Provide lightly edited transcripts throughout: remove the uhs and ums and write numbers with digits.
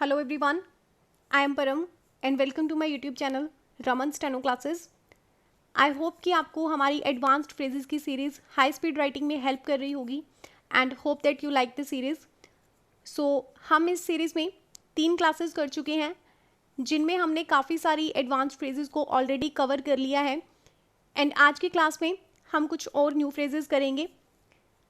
Hello everyone, I am Param and welcome to my YouTube channel Raman Steno Classes. I hope कि आपको हमारी advanced phrases की series high speed writing में help कर रही होगी and hope that you like the series. So हम इस सीरीज़ में 3 क्लासेस कर चुके हैं जिनमें हमने काफ़ी सारी एडवांस्ड फ्रेजेस को ऑलरेडी कवर कर लिया है एंड आज की क्लास में हम कुछ और न्यू फ्रेजेस करेंगे.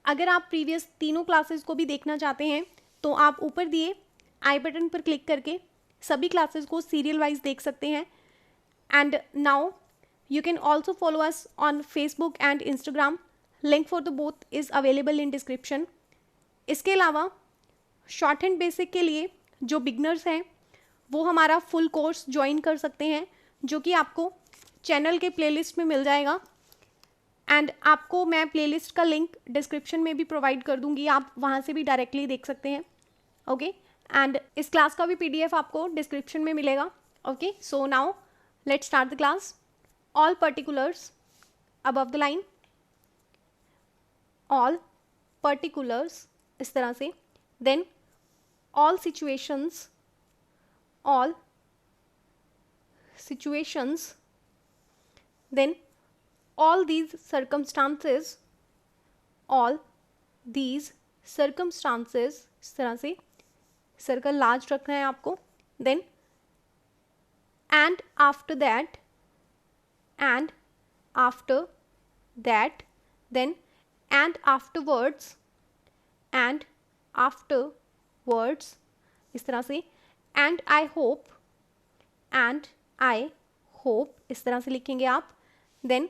अगर आप प्रीवियस तीनों क्लासेस को भी देखना चाहते हैं तो आप ऊपर दिए आई बटन पर क्लिक करके सभी क्लासेस को सीरियल वाइज देख सकते हैं. And now you can also follow us on Facebook and Instagram. Link for the both is available in description. इसके अलावा शॉर्ट हैंड बेसिक के लिए जो बिगनर्स हैं वो हमारा फुल कोर्स ज्वाइन कर सकते हैं जो कि आपको चैनल के प्लेलिस्ट में मिल जाएगा एंड आपको मैं प्लेलिस्ट का लिंक डिस्क्रिप्शन में भी प्रोवाइड कर दूंगी, आप वहाँ से भी डायरेक्टली देख सकते हैं. ओके एंड इस क्लास का भी PDF आपको डिस्क्रिप्शन में मिलेगा. Okay so now let's start the class. All particulars above the line, all particulars इस तरह से, then all situations, all situations, then all these circumstances, all these circumstances इस तरह से सर्कल लार्ज रखना है आपको. Then and after that, and after that, then and afterwards, and afterwards इस तरह से, and I hope, and I hope इस तरह से लिखेंगे आप. then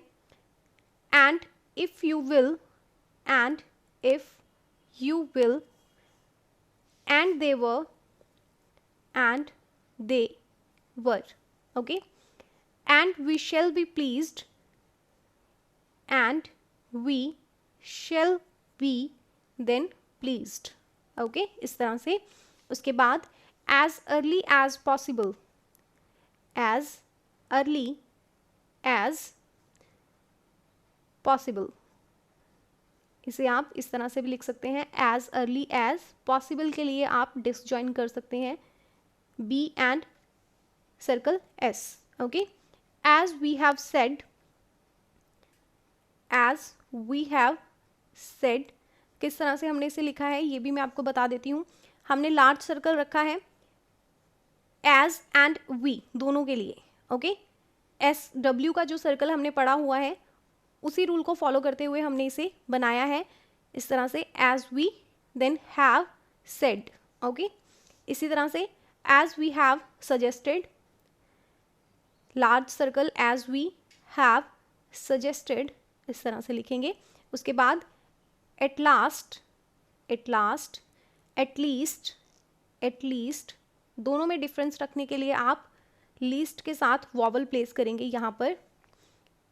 and if you will, and if you will, and they were, and they were. Okay, and we shall be pleased, and we shall be then pleased. Okay, इस तरह से. उसके बाद as early as possible, as early as possible इसे आप इस तरह से भी लिख सकते हैं. एज अर्ली एज पॉसिबल के लिए आप डिसजॉइन कर सकते हैं B and circle S. Okay, as we have said, as we have said किस तरह से हमने इसे लिखा है ये भी मैं आपको बता देती हूँ. हमने लार्ज सर्कल रखा है एज एंड वी दोनों के लिए. ओके, एस डब्ल्यू का जो सर्कल हमने पढ़ा हुआ है उसी रूल को फॉलो करते हुए हमने इसे बनाया है इस तरह से, as we then have said. Okay, इसी तरह से as we have suggested, large circle as we have suggested इस तरह से लिखेंगे. उसके बाद at last, at last, at least, at least दोनों में डिफरेंस रखने के लिए आप लीस्ट के साथ वॉवल प्लेस करेंगे यहाँ पर.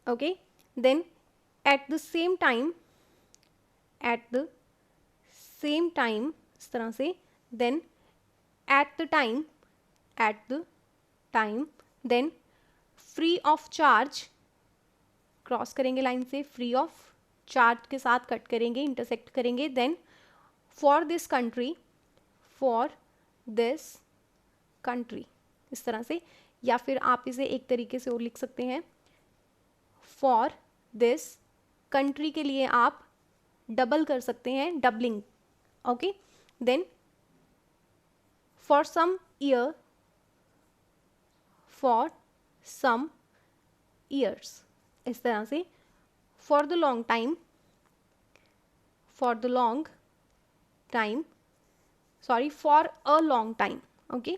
Okay, then at the same time, at the same time इस तरह से, then at the time, at the time, then free of charge cross करेंगे लाइन से, फ्री ऑफ चार्ज के साथ कट करेंगे, इंटरसेक्ट करेंगे. Then for this country, for this country इस तरह से, या फिर आप इसे एक तरीके से और लिख सकते हैं फॉर दिस कंट्री के लिए आप डबल कर सकते हैं, doubling. Okay, then for some year, for some years इस तरह से, for the long time, for the long time, sorry for a long time. Okay,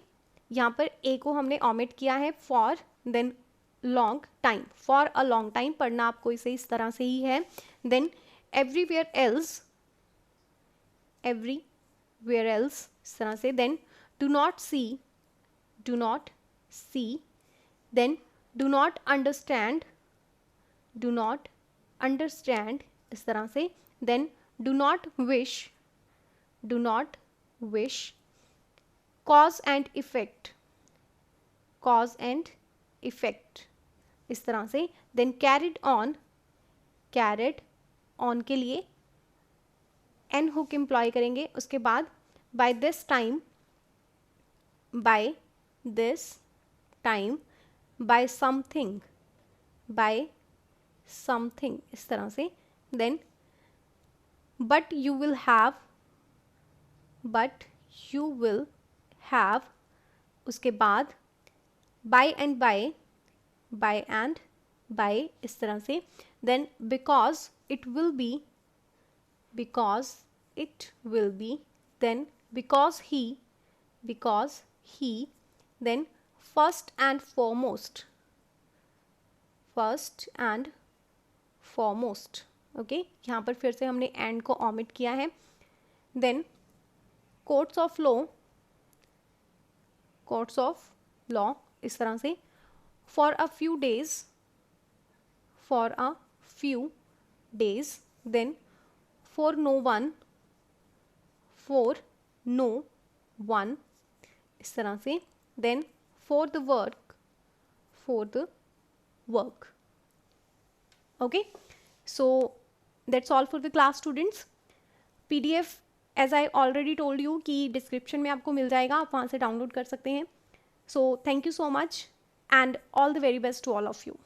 यहाँ पर ए को हमने ऑमिट किया है, for then long time, for a long time पढ़ना आपको इसे इस तरह से ही है. Then everywhere else, everywhere else इस तरह से. Then do not see, do not see, then do not understand, do not understand इस तरह से. Then do not wish, do not wish, cause and effect, cause and effect इस तरह से. Then carried on, carried on के लिए an hook employ करेंगे. उसके बाद by this time, by this time, by something, by something, इस तरह से. Then but you will have, but you will have, उसके बाद by and by इस तरह से. Then because it will be, because it will be. Then because he, then first and foremost, first and foremost. Okay, यहाँ पर फिर से हमने एंड को omit किया है. Then courts of law, courts of law इस तरह से. For a few days, for a few days. Then for no one, for no one इस तरह से. Then for the work, for the work. Okay, so that's all for the class students. PDF as I already told you कि description में आपको मिल जाएगा, आप वहाँ से डाउनलोड कर सकते हैं. So thank you so much and all the very best to all of you.